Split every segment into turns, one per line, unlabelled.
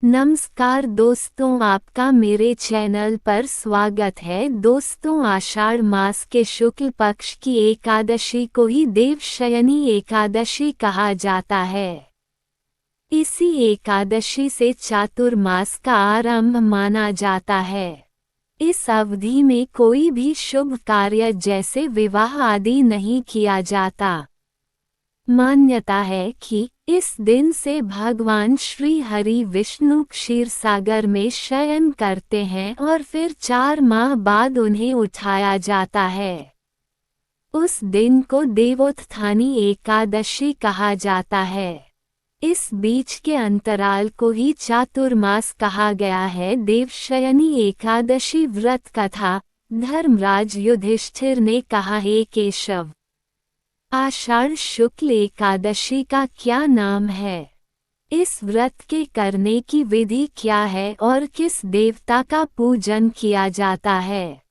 नमस्कार दोस्तों, आपका मेरे चैनल पर स्वागत है। दोस्तों, आषाढ़ मास के शुक्ल पक्ष की एकादशी को ही देवशयनी एकादशी कहा जाता है। इसी एकादशी से चातुर्मास का आरंभ माना जाता है। इस अवधि में कोई भी शुभ कार्य जैसे विवाह आदि नहीं किया जाता। मान्यता है कि इस दिन से भगवान श्री हरि विष्णु क्षीरसागर में शयन करते हैं और फिर 4 माह बाद उन्हें उठाया जाता है। उस दिन को देवोत्थानी एकादशी कहा जाता है। इस बीच के अंतराल को ही चातुर्मास कहा गया है। देवशयनी एकादशी व्रत कथा। धर्मराज युधिष्ठिर ने कहा, हे केशव, आषाढ़ शुक्ल एकादशी का क्या नाम है? इस व्रत के करने की विधि क्या है और किस देवता का पूजन किया जाता है?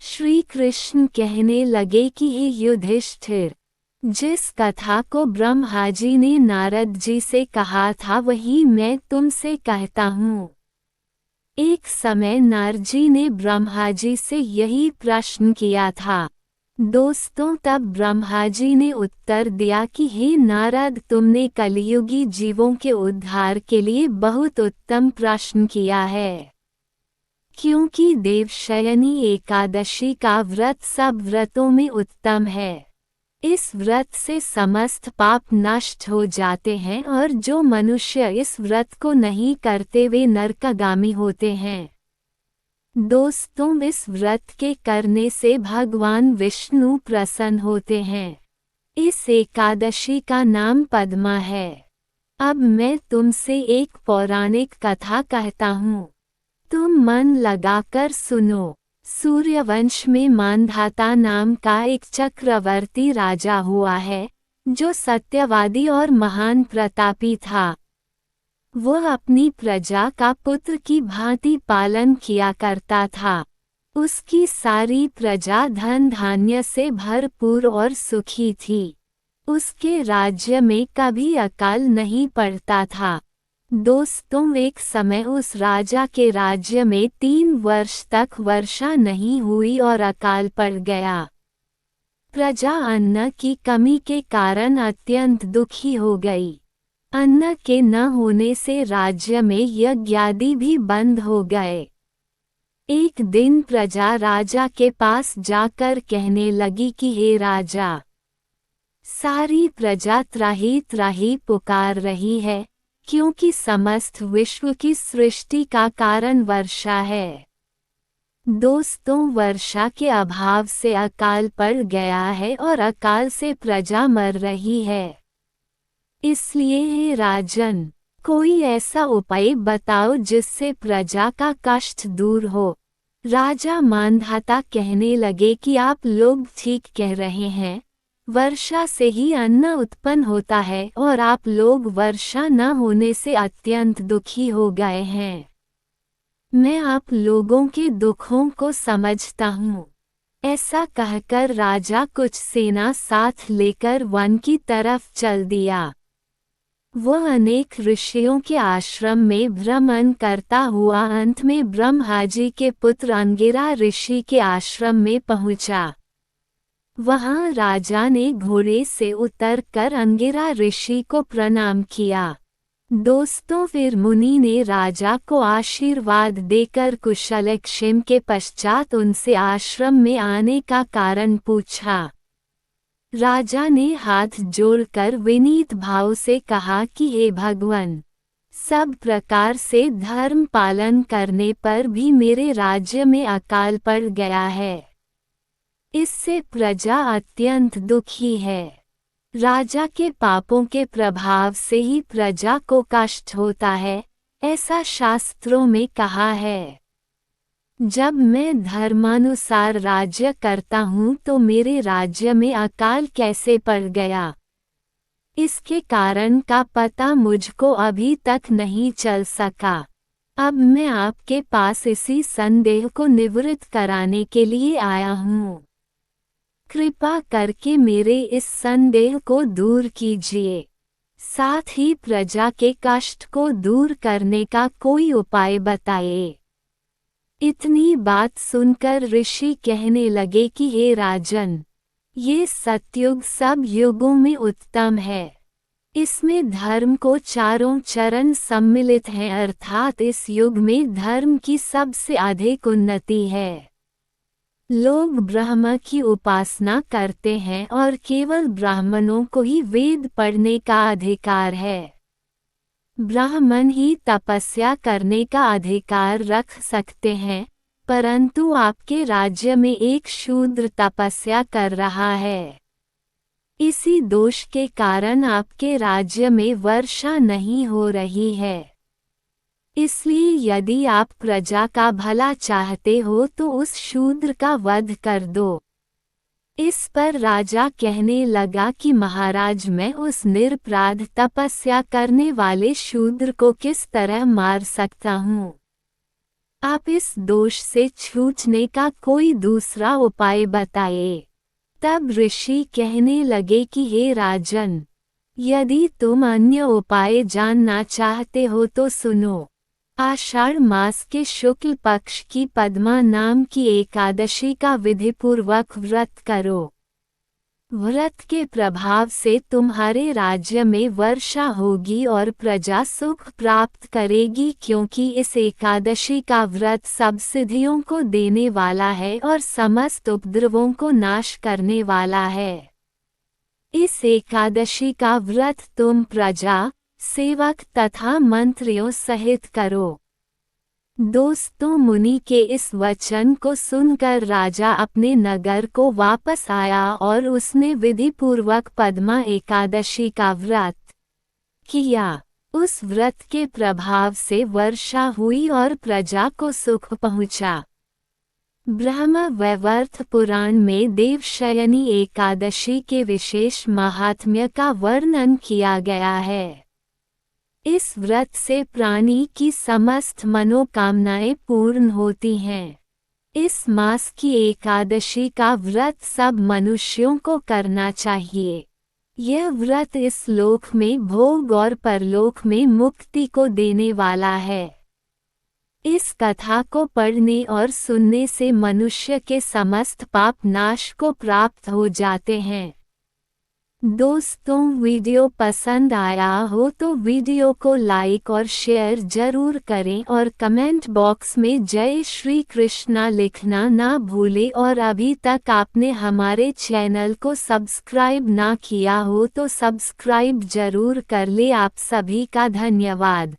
श्री कृष्ण कहने लगे कि हे युधिष्ठिर, जिस कथा को ब्रह्मा जी ने नारद जी से कहा था वही मैं तुमसे कहता हूँ। एक समय नारद जी ने ब्रह्मा जी से यही प्रश्न किया था। दोस्तों, तब ब्रह्मा जी ने उत्तर दिया कि हे नारद, तुमने कलियुगी जीवों के उद्धार के लिए बहुत उत्तम प्रश्न किया है। क्योंकि देवशयनी एकादशी का व्रत सब व्रतों में उत्तम है। इस व्रत से समस्त पाप नष्ट हो जाते हैं और जो मनुष्य इस व्रत को नहीं करते वे नरकगामी होते हैं। दोस्तों, इस व्रत के करने से भगवान विष्णु प्रसन्न होते हैं। इस एकादशी का नाम पद्मा है। अब मैं तुमसे एक पौराणिक कथा कहता हूँ, तुम मन लगाकर सुनो। सूर्यवंश में मांधाता नाम का एक चक्रवर्ती राजा हुआ है, जो सत्यवादी और महान प्रतापी था। वह अपनी प्रजा का पुत्र की भांति पालन किया करता था। उसकी सारी प्रजा धन धान्य से भरपूर और सुखी थी। उसके राज्य में कभी अकाल नहीं पड़ता था। दोस्तों, एक समय उस राजा के राज्य में 3 वर्ष तक वर्षा नहीं हुई और अकाल पड़ गया। प्रजा अन्न की कमी के कारण अत्यंत दुखी हो गई। अन्न के न होने से राज्य में यज्ञ आदि भी बंद हो गए। एक दिन प्रजा राजा के पास जाकर कहने लगी कि हे राजा, सारी प्रजा त्राही त्राही पुकार रही है, क्योंकि समस्त विश्व की सृष्टि का कारण वर्षा है। दोस्तों, वर्षा के अभाव से अकाल पड़ गया है और अकाल से प्रजा मर रही है। इसलिए हे राजन, कोई ऐसा उपाय बताओ जिससे प्रजा का कष्ट दूर हो। राजा मांधाता कहने लगे कि आप लोग ठीक कह रहे हैं। वर्षा से ही अन्न उत्पन्न होता है और आप लोग वर्षा न होने से अत्यंत दुखी हो गए हैं। मैं आप लोगों के दुखों को समझता हूँ। ऐसा कहकर राजा कुछ सेना साथ लेकर वन की तरफ चल दिया। वह अनेक ऋषियों के आश्रम में भ्रमण करता हुआ अंत में ब्रह्मा जी के पुत्र अंगिरा ऋषि के आश्रम में पहुंचा। वहां राजा ने घोड़े से उतरकर अंगिरा ऋषि को प्रणाम किया। दोस्तों, फिर मुनि ने राजा को आशीर्वाद देकर कुशलक्षेम के पश्चात उनसे आश्रम में आने का कारण पूछा। राजा ने हाथ जोड़कर विनीत भाव से कहा कि हे भगवान, सब प्रकार से धर्म पालन करने पर भी मेरे राज्य में अकाल पड़ गया है। इससे प्रजा अत्यंत दुखी है। राजा के पापों के प्रभाव से ही प्रजा को कष्ट होता है, ऐसा शास्त्रों में कहा है। जब मैं धर्मानुसार राज्य करता हूँ तो मेरे राज्य में अकाल कैसे पड़ गया, इसके कारण का पता मुझको अभी तक नहीं चल सका। अब मैं आपके पास इसी संदेह को निवृत्त कराने के लिए आया हूँ। कृपा करके मेरे इस संदेह को दूर कीजिए। साथ ही प्रजा के कष्ट को दूर करने का कोई उपाय बताए। इतनी बात सुनकर ऋषि कहने लगे कि हे राजन, ये सतयुग सब युगों में उत्तम है। इसमें धर्म को चारों चरण सम्मिलित हैं, अर्थात इस युग में धर्म की सबसे अधिक उन्नति है। लोग ब्रह्म की उपासना करते हैं और केवल ब्राह्मणों को ही वेद पढ़ने का अधिकार है। ब्राह्मण ही तपस्या करने का अधिकार रख सकते हैं, परंतु आपके राज्य में एक शूद्र तपस्या कर रहा है। इसी दोष के कारण आपके राज्य में वर्षा नहीं हो रही है। इसलिए यदि आप प्रजा का भला चाहते हो तो उस शूद्र का वध कर दो। इस पर राजा कहने लगा कि महाराज, मैं उस निरपराध तपस्या करने वाले शूद्र को किस तरह मार सकता हूँ? आप इस दोष से छूटने का कोई दूसरा उपाय बताइए। तब ऋषि कहने लगे कि हे राजन, यदि तुम अन्य उपाय जानना चाहते हो तो सुनो। आषाढ़ मास के शुक्ल पक्ष की पद्मा नाम की एकादशी का विधिपूर्वक व्रत करो। व्रत के प्रभाव से तुम्हारे राज्य में वर्षा होगी और प्रजा सुख प्राप्त करेगी, क्योंकि इस एकादशी का व्रत सब सिद्धियों को देने वाला है और समस्त उपद्रवों को नाश करने वाला है। इस एकादशी का व्रत तुम प्रजा, सेवक तथा मंत्रियों सहित करो। दोस्तों, मुनि के इस वचन को सुनकर राजा अपने नगर को वापस आया और उसने विधिपूर्वक पद्मा एकादशी का व्रत किया। उस व्रत के प्रभाव से वर्षा हुई और प्रजा को सुख पहुंचा। ब्रह्म वैवर्त पुराण में देवशयनी एकादशी के विशेष महात्म्य का वर्णन किया गया है। इस व्रत से प्राणी की समस्त मनोकामनाएं पूर्ण होती हैं। इस मास की एकादशी का व्रत सब मनुष्यों को करना चाहिए। यह व्रत इस लोक में भोग और परलोक में मुक्ति को देने वाला है। इस कथा को पढ़ने और सुनने से मनुष्य के समस्त पाप नाश को प्राप्त हो जाते हैं। दोस्तों, वीडियो पसंद आया हो तो वीडियो को लाइक और शेयर जरूर करें और कमेंट बॉक्स में जय श्री कृष्णा लिखना ना भूलें। और अभी तक आपने हमारे चैनल को सब्सक्राइब ना किया हो तो सब्सक्राइब जरूर कर ले। आप सभी का धन्यवाद।